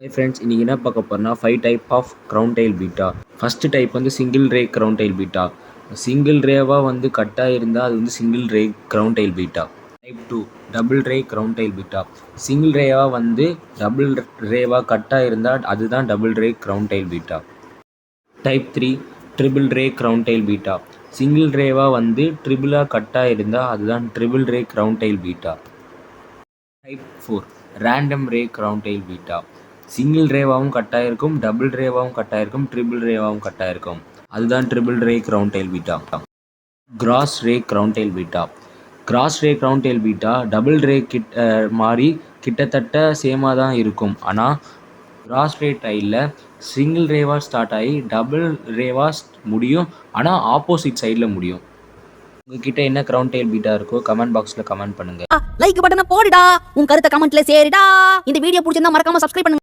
Hi friends, இன்னைக்கு என்ன பார்க்க போறோம்னா 5 type of crown tail betta. First type வந்து single ray crown tail betta. Single ரேவா வந்து கட்டா இருந்தால் அது வந்து single ray crown tail betta. Type 2 double ray crown tail betta. Single ரேவா வந்து டபுள் ரேவா கட்டா இருந்தால் அதுதான் double ray crown tail betta. Type 3 triple ray crown tail betta. Single ரேவா வந்து ட்ரிபிளா கட்டா இருந்தால் அதுதான் triple ray crown tail betta. Type 4 random ray crown tail betta. Single ரேவாகவும் கட்டாயிருக்கும், டபுள் ரேவாகவும் கட்டாயிருக்கும், ட்ரிபிள் ரேவாகவும் கட்டாயிருக்கும், அதுதான் triple ray crown tail betta. Cross ray crown tail betta. Cross ray crown tail betta double ray மாதிரி கிட்டத்தட்ட சேமாக தான் இருக்கும். ஆனால் கிராஸ் ரே டைலில் சிங்கிள் ரேவாக ஸ்டார்ட் ஆகி டபுள் ரேவாக முடியும், ஆனால் ஆப்போசிட் சைடில் முடியும். உங்ககிட்ட என்ன crown tail பீட்டா இருக்கோ கமெண்ட் பாக்ஸில் கமெண்ட் பண்ணுங்க. லைக் பட்டனை போடுடா, உன் கருத்தை கமெண்ட்ல சேருடா. இந்த வீடியோ பிடிச்சிருந்தா மறக்காம சப்ஸ்கிரைப் பண்ணுங்க.